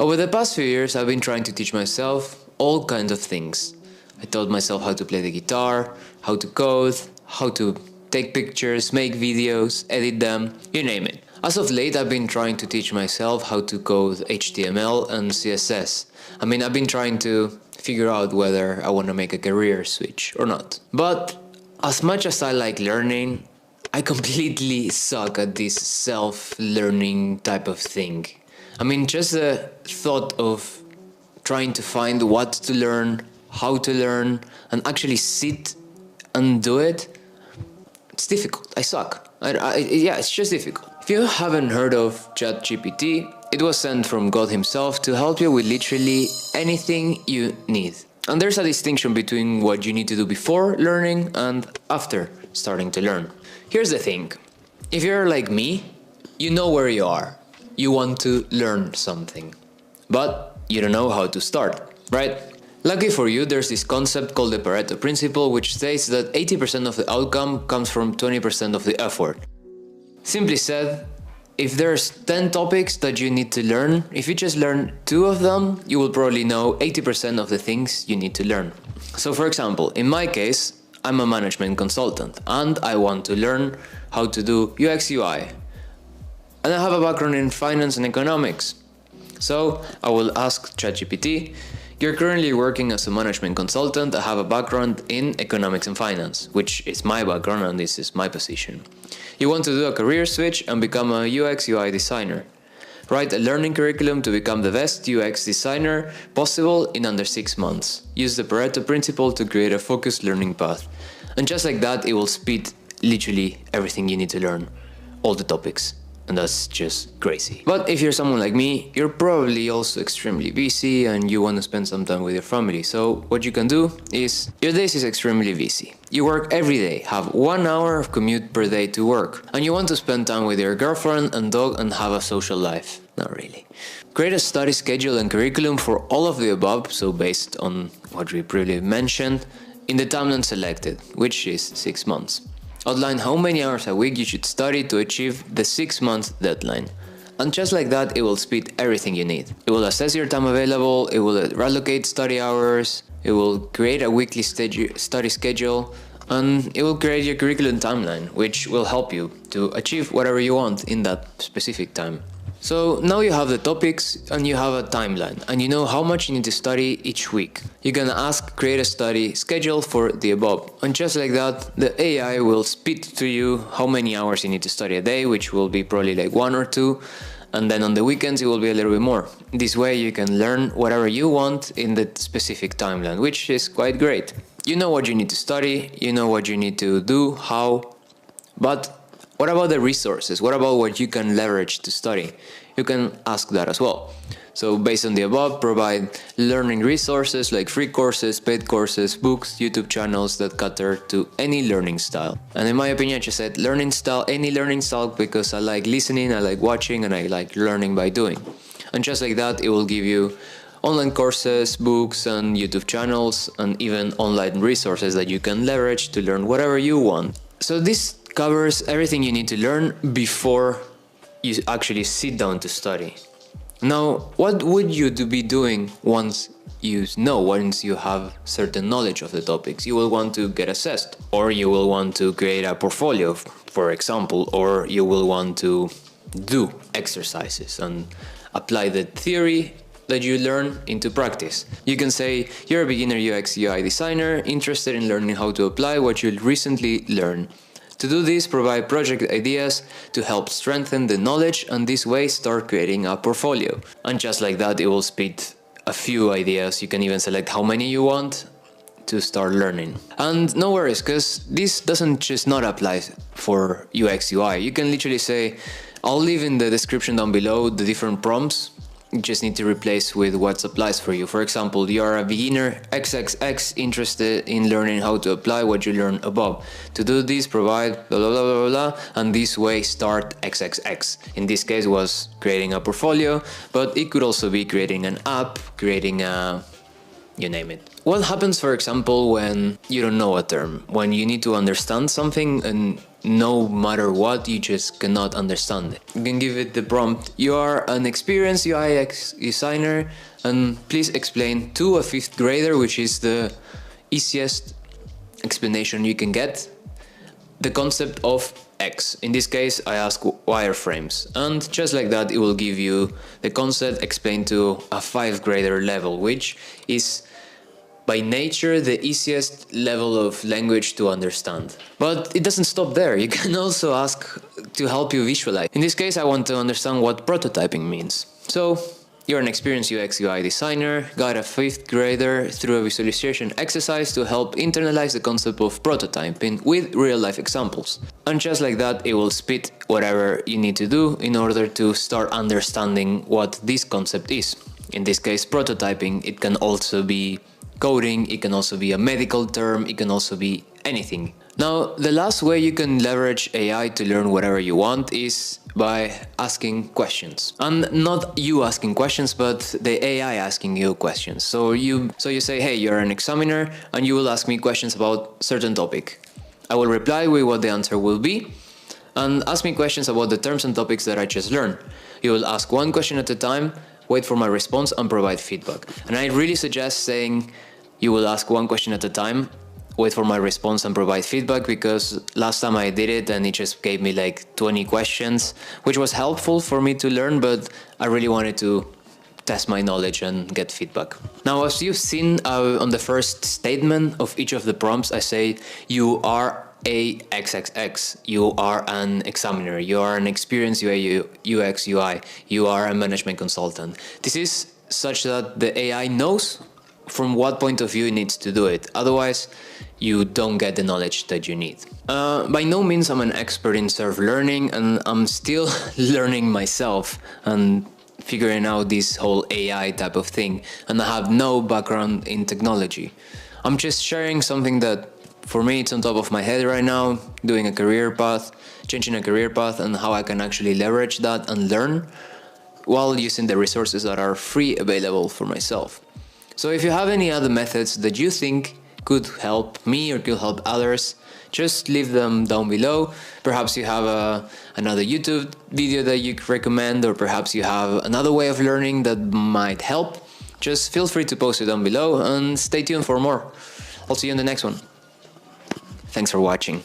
Over the past few years, I've been trying to teach myself all kinds of things. I taught myself how to play the guitar, how to code, how to take pictures, make videos, edit them, you name it. As of late, I've been trying to teach myself how to code HTML and CSS. I've been trying to figure out whether I want to make a career switch or not. But as much as I like learning, I completely suck at this self-learning type of thing. Just the thought of trying to find what to learn, how to learn, and actually sit and do it, it's difficult. I suck. It's just difficult. If you haven't heard of ChatGPT, it was sent from God himself to help you with literally anything you need. And there's a distinction between what you need to do before learning and after starting to learn. Here's the thing. If you're like me, you know where you are. You want to learn something, but you don't know how to start, right? Lucky for you, there's this concept called the Pareto principle, which states that 80% of the outcome comes from 20% of the effort. Simply said, if there's 10 topics that you need to learn, if you just learn 2 of them, you will probably know 80% of the things you need to learn. So for example, in my case, I'm a management consultant and I want to learn how to do UX UI. And I have a background in finance and economics. So I will ask ChatGPT, you're currently working as a management consultant. I have a background in economics and finance, which is my background and this is my position. You want to do a career switch and become a UX UI designer. Write a learning curriculum to become the best UX designer possible in under 6 months. Use the Pareto principle to create a focused learning path. And just like that, it will speed literally everything you need to learn, all the topics. And that's just crazy. But if you're someone like me, you're probably also extremely busy and you want to spend some time with your family. So what you can do is, your days is extremely busy. You work every day, have 1 hour of commute per day to work, and you want to spend time with your girlfriend and dog and have a social life. Not really. Create a study schedule and curriculum for all of the above, so based on what we previously mentioned, in the timeline selected, which is 6 months. Outline how many hours a week you should study to achieve the 6-month deadline. And just like that, it will speed everything you need. It will assess your time available, it will allocate study hours, it will create a weekly study schedule, and it will create your curriculum timeline, which will help you to achieve whatever you want in that specific time. So now you have the topics and you have a timeline and you know how much you need to study each week. You're gonna ask create a study schedule for the above, and just like that the AI will spit to you how many hours you need to study a day, which will be probably like 1 or 2, and then on the weekends it will be a little bit more. This way you can learn whatever you want in the specific timeline, which is quite great. You know what you need to study, you know what you need to do, how, but what about the resources? What about what you can leverage to study? You can ask that as well. So based on the above, provide learning resources like free courses, paid courses, books, YouTube channels that cater to any learning style. And in my opinion, I just said learning style, any learning style, because I like listening, I like watching, and I like learning by doing. And just like that, it will give you online courses, books, and YouTube channels, and even online resources that you can leverage to learn whatever you want. So this covers everything you need to learn before you actually sit down to study. Now, what would you be doing once you have certain knowledge of the topics? You will want to get assessed, or you will want to create a portfolio, for example, or you will want to do exercises and apply the theory that you learn into practice. You can say you're a beginner UX UI designer interested in learning how to apply what you recently learned. To do this, provide project ideas to help strengthen the knowledge, and this way start creating a portfolio. And just like that, it will spit a few ideas. You can even select how many you want to start learning. And no worries, because this doesn't just not apply for UX UI. You can literally say, I'll leave in the description down below the different prompts. You just need to replace with what applies for you. For example, you are a beginner XXX interested in learning how to apply what you learned above. To do this, provide blah blah blah blah blah, and this way start XXX. In this case was creating a portfolio, but it could also be creating an app, creating a... you name it. What happens, for example, when you don't know a term, when you need to understand something and no matter what, you just cannot understand it. You can give it the prompt: you are an experienced UX designer, and please explain to a 5th grader, which is the easiest explanation you can get, the concept of X. In this case, I ask wireframes, and just like that, it will give you the concept explained to a 5th grader level, which is by nature the easiest level of language to understand. But it doesn't stop there. You can also ask to help you visualize. In this case, I want to understand what prototyping means. So you're an experienced UX UI designer, guide a 5th grader through a visualization exercise to help internalize the concept of prototyping with real-life examples. And just like that, it will spit whatever you need to do in order to start understanding what this concept is. In this case, prototyping. It can also be coding, it can also be a medical term, it can also be anything. Now, the last way you can leverage AI to learn whatever you want is by asking questions. And not you asking questions, but the AI asking you questions. So you say, hey, you're an examiner, and you will ask me questions about certain topic. I will reply with what the answer will be, and ask me questions about the terms and topics that I just learned. You will ask one question at a time, wait for my response, and provide feedback. And I really suggest saying you will ask one question at a time, wait for my response, and provide feedback, because last time I did it and it just gave me like 20 questions, which was helpful for me to learn, but I really wanted to test my knowledge and get feedback. Now, as you've seen on the first statement of each of the prompts, I say you are a XXX, you are an examiner, you are an experienced UX UI, you are a management consultant. This is such that the AI knows from what point of view it needs to do it. Otherwise, you don't get the knowledge that you need. By no means I'm an expert in self-learning, and I'm still learning myself and figuring out this whole AI type of thing, and I have no background in technology. I'm just sharing something that for me it's on top of my head right now, doing a career path, changing a career path, and how I can actually leverage that and learn while using the resources that are free available for myself. So if you have any other methods that you think could help me or could help others, just leave them down below. Perhaps you have another YouTube video that you recommend, or perhaps you have another way of learning that might help. Just feel free to post it down below, and stay tuned for more. I'll see you in the next one. Thanks for watching.